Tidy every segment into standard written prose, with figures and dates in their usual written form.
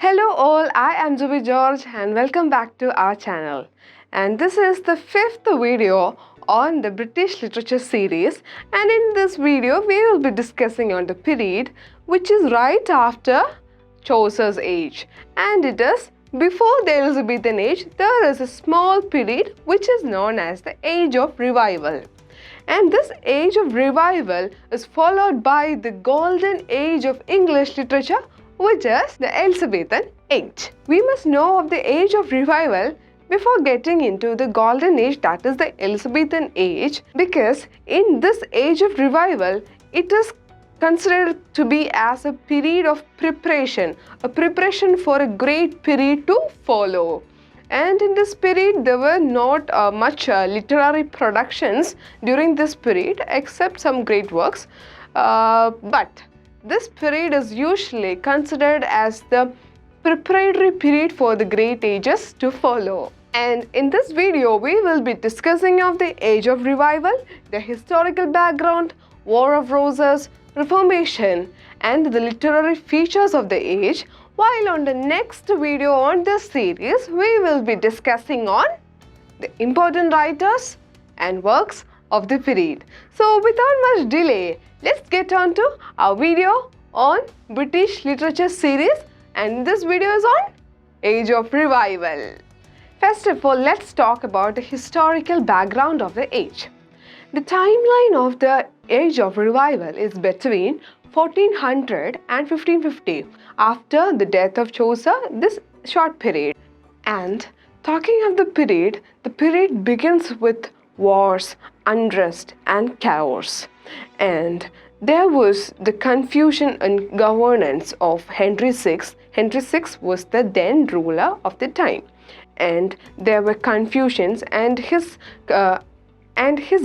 Hello all, I am Juby George and welcome back to our channel. And this is the fifth video on the British literature series, and in this video we will be discussing on the period which is right after Chaucer's age, and it is before the Elizabethan age. There is a small period which is known as the Age of Revival. And this Age of Revival is followed by the Golden Age of English literature, which is the Elizabethan age. We must know of the Age of Revival before getting into the Golden Age, that is the Elizabethan age, because in this Age of Revival, it is considered to be as a period of preparation, a preparation for a great period to follow. And in this period, there were not much literary productions during this period except some great works. But this period is usually considered as the preparatory period for the great ages to follow. And in this video, we will be discussing of the Age of Revival, the historical background, War of Roses, Reformation, and the literary features of the age. While on the next video on this series, we will be discussing on the important writers and works of the period. So without much delay, let's get on to our video on British literature series, and this video is on Age of Revival. First of all, let's talk about the historical background of the age. The timeline of the Age of Revival is between 1400 and 1550, after the death of Chaucer, this short period. And talking of the period begins with wars, unrest and chaos. And there was the confusion and governance of Henry VI. Henry VI was the then ruler of the time. And there were confusions, and his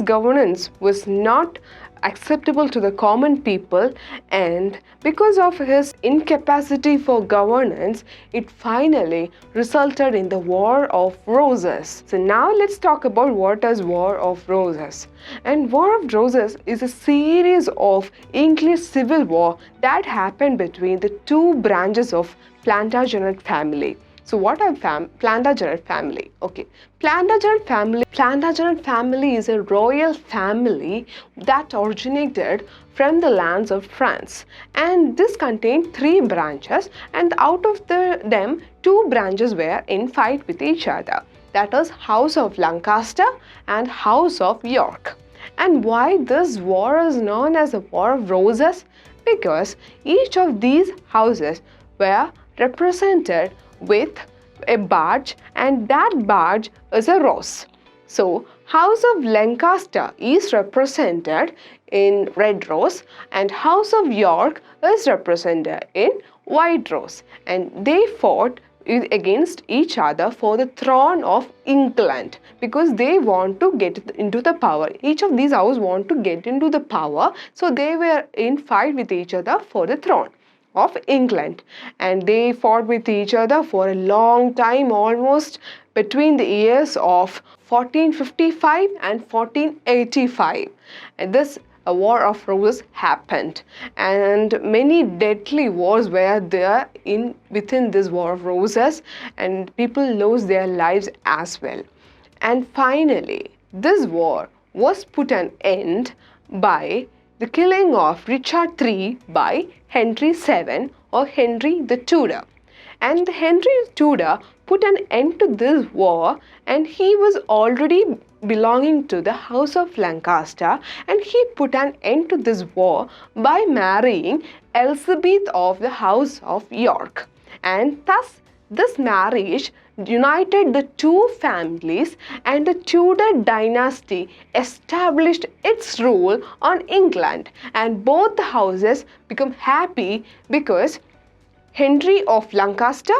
governance was not acceptable to the common people, and because of his incapacity for governance, it finally resulted in the War of Roses. So now let's talk about what is War of Roses. And War of Roses is a series of English civil war that happened between the two branches of Plantagenet family. So what are Plantagenet family? Okay, Plantagenet family is a royal family that originated from the lands of France, and this contained three branches, and out of them two branches were in fight with each other. That is House of Lancaster and House of York. And why this war is known as the War of Roses? Because each of these houses were represented with a badge, and that badge is a rose. So House of Lancaster is represented in red rose, and House of York is represented in white rose, and they fought against each other for the throne of England, because they want to get into the power. Each of these houses want to get into the power, so they were in fight with each other for the throne of England, and they fought with each other for a long time, almost between the years of 1455 and 1485. And this War of Roses happened, and many deadly wars were there within this War of Roses, and people lost their lives as well. And finally, this war was put an end by the killing of Richard III by Henry VII, or Henry the Tudor. And Henry Tudor put an end to this war, and he was already belonging to the House of Lancaster, and he put an end to this war by marrying Elizabeth of the House of York. And thus this marriage united the two families, and the Tudor dynasty established its rule on England, and both the houses become happy because Henry of Lancaster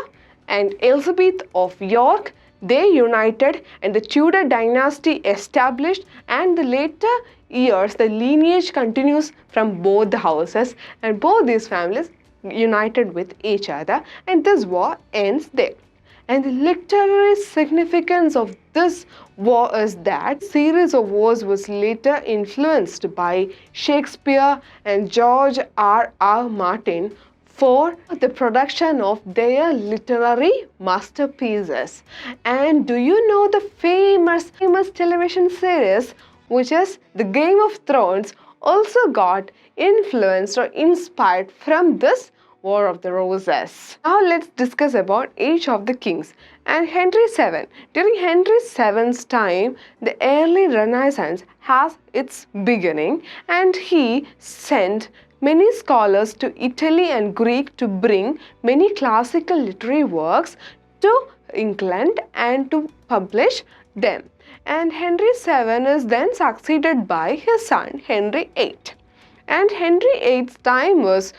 and Elizabeth of York, they united, and the Tudor dynasty established, and the later years the lineage continues from both the houses, and both these families united with each other, and this war ends there. And the literary significance of this war is that series of wars was later influenced by Shakespeare and George R. R. Martin for the production of their literary masterpieces. And do you know the famous television series which is The Game of Thrones also got influenced or inspired from this War of the Roses. Now let's discuss about Age of the Kings and Henry VII. During Henry VII's time, the early Renaissance has its beginning, and he sent many scholars to Italy and Greek to bring many classical literary works to England and to publish them. And Henry VII is then succeeded by his son Henry VIII. And Henry VIII's time was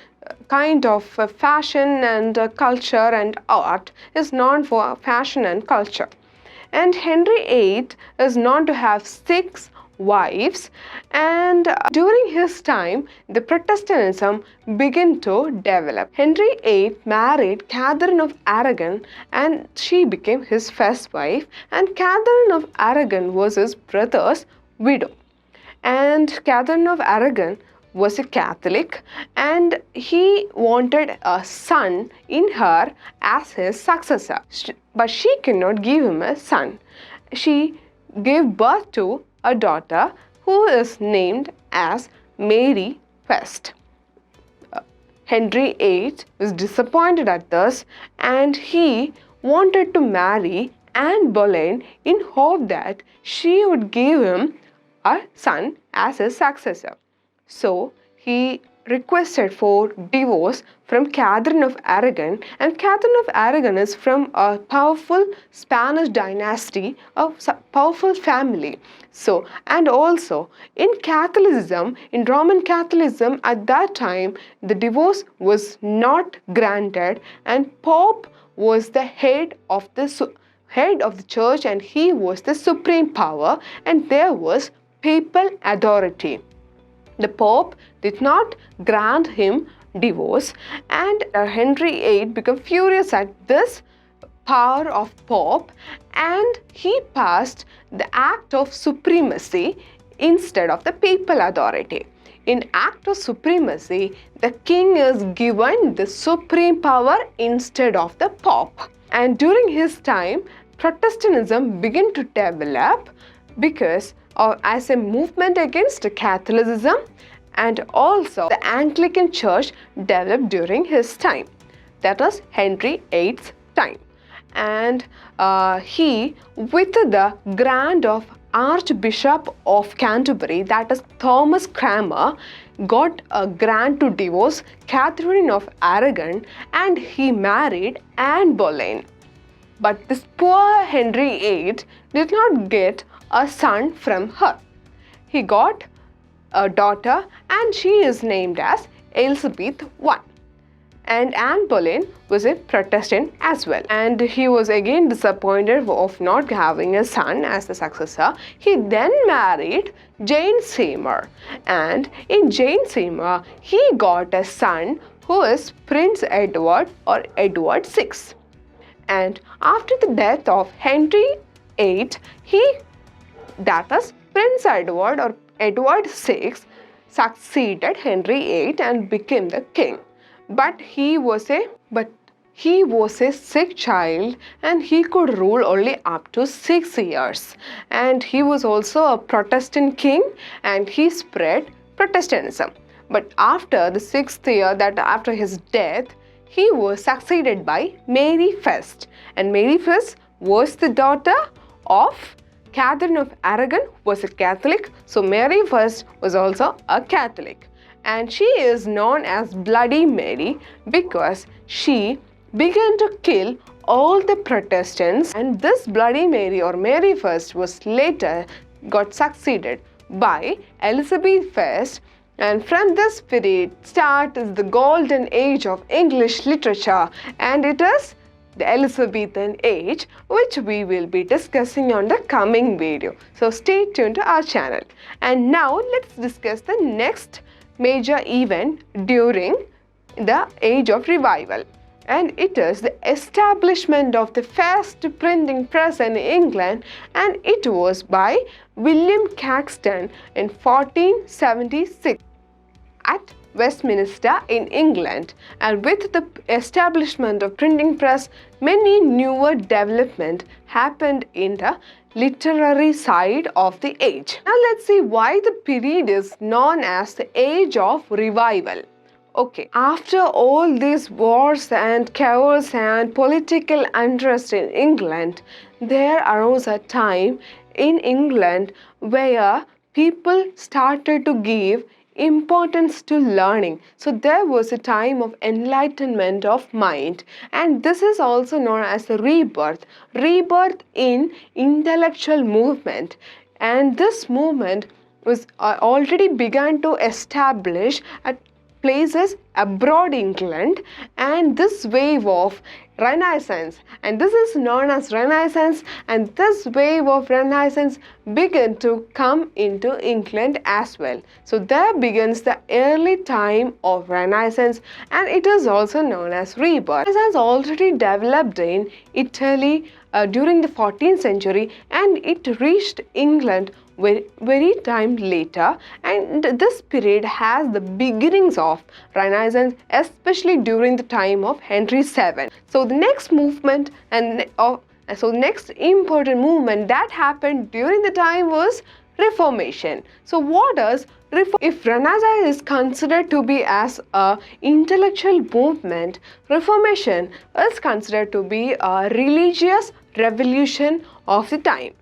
kind of fashion and culture and art is known for fashion and culture. And Henry VIII is known to have 6 wives, and during his time the Protestantism began to develop. Henry VIII married Catherine of Aragon and she became his first wife, and Catherine of Aragon was his brother's widow. And Catherine of Aragon was a Catholic and he wanted a son in her as his successor. But she cannot give him a son. She gave birth to a daughter who is named as Mary First. Henry VIII was disappointed at this and he wanted to marry Anne Boleyn in hope that she would give him a son as his successor. So he requested for divorce from Catherine of Aragon, and Catherine of Aragon is from a powerful Spanish dynasty, a powerful family. So, and also in Catholicism, in Roman Catholicism at that time, the divorce was not granted, and Pope was the head of the church, and he was the supreme power, and there was papal authority. The Pope did not grant him divorce, and Henry VIII became furious at this power of Pope, and he passed the Act of Supremacy instead of the papal authority. In Act of Supremacy, the king is given the supreme power instead of the Pope. And during his time, Protestantism began to develop because as a movement against Catholicism, and also the Anglican Church developed during his time. That was Henry VIII's time. And he, with the grant of Archbishop of Canterbury, that is Thomas Cranmer, got a grant to divorce Catherine of Aragon, and he married Anne Boleyn. But this poor Henry VIII did not get a son from her. He got a daughter and she is named as Elizabeth I. And Anne Boleyn was a Protestant as well. And he was again disappointed of not having a son as the successor. He then married Jane Seymour. And in Jane Seymour, he got a son who is Prince Edward or Edward VI. And after the death of Henry VIII, that is Prince Edward or Edward VI, succeeded Henry VIII and became the king. But he was a sick child and he could rule only up to 6 years. And he was also a Protestant king and he spread Protestantism. But after the 6th year, that after his death, he was succeeded by Mary First. And Mary First was the daughter of Catherine of Aragon, was a Catholic. So Mary First was also a Catholic. And she is known as Bloody Mary because she began to kill all the Protestants. And this Bloody Mary or Mary First was later got succeeded by Elizabeth First. And from this period starts the golden age of English literature, and it is the Elizabethan age, which we will be discussing on the coming video. So stay tuned to our channel. And now let's discuss the next major event during the age of revival. And it is the establishment of the first printing press in England, and it was by William Caxton in 1476 at Westminster in England, and with the establishment of printing press, many newer development happened in the literary side of the age. Now let's see why the period is known as the Age of Revival. Okay, after all these wars and chaos and political unrest in England, there arose a time in England where people started to give importance to learning. So there was a time of enlightenment of mind, and this is also known as the rebirth in intellectual movement. And this movement was already began to establish at places abroad England, and this wave of Renaissance, and this is known as Renaissance, and this wave of Renaissance began to come into England as well. So there begins the early time of Renaissance, and it is also known as rebirth. Renaissance already developed in Italy during the 14th century, and it reached England very time later, and this period has the beginnings of Renaissance, especially during the time of Henry VII. So the next movement next important movement that happened during the time was Reformation. So what does if Renaissance is considered to be as a intellectual movement, Reformation is considered to be a religious revolution of the time.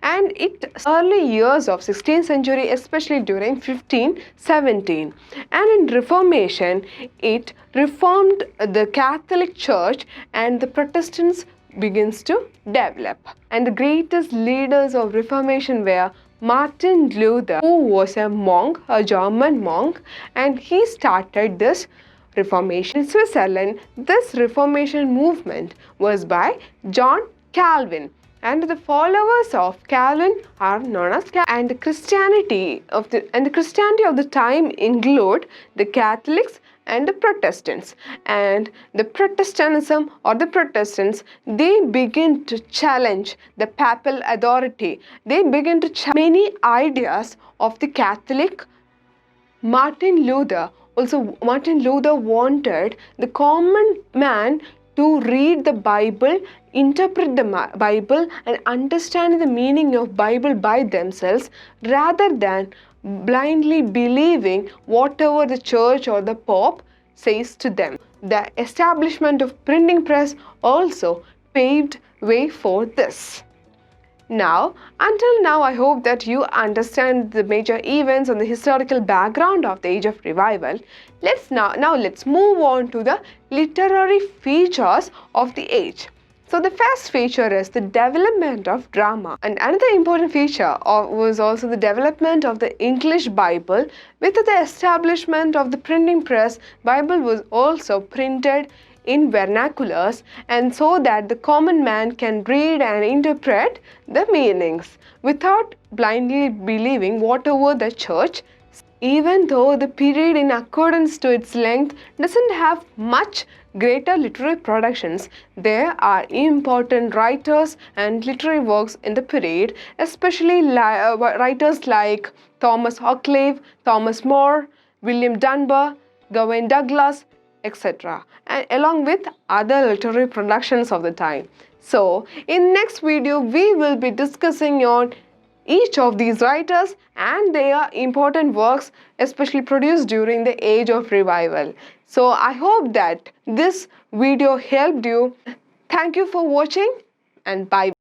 And its early years of 16th century, especially during 1517. And in Reformation, it reformed the Catholic Church, and the Protestants begins to develop. And the greatest leaders of Reformation were Martin Luther, who was a monk, a German monk, and he started this Reformation. In Switzerland, this Reformation movement was by John Calvin, and the followers of Calvin are known as and the Christianity of the time include the Catholics and the Protestants. And the Protestantism or the Protestants, they begin to challenge the papal authority. They begin to challenge many ideas of the Catholic. Martin Luther wanted the common man to read the Bible, interpret the Bible, and understand the meaning of Bible by themselves, rather than blindly believing whatever the church or the Pope says to them. The establishment of printing press also paved way for this. Until now, I hope that you understand the major events and the historical background of the Age of Revival. Let's move on to the literary features of the age. So the first feature is the development of drama. And another important feature was also the development of the English Bible. With the establishment of the printing press, Bible was also printed in vernaculars, and so that the common man can read and interpret the meanings without blindly believing whatever the church. Even though the period, in accordance to its length, doesn't have much greater literary productions, there are important writers and literary works in the period, especially writers like Thomas Occleve, Thomas More, William Dunbar, Gawain Douglas, etc., and along with other literary productions of the time. So in next video we will be discussing on each of these writers and their important works, especially produced during the Age of Revival. So I hope that this video helped you. Thank you for watching, and bye.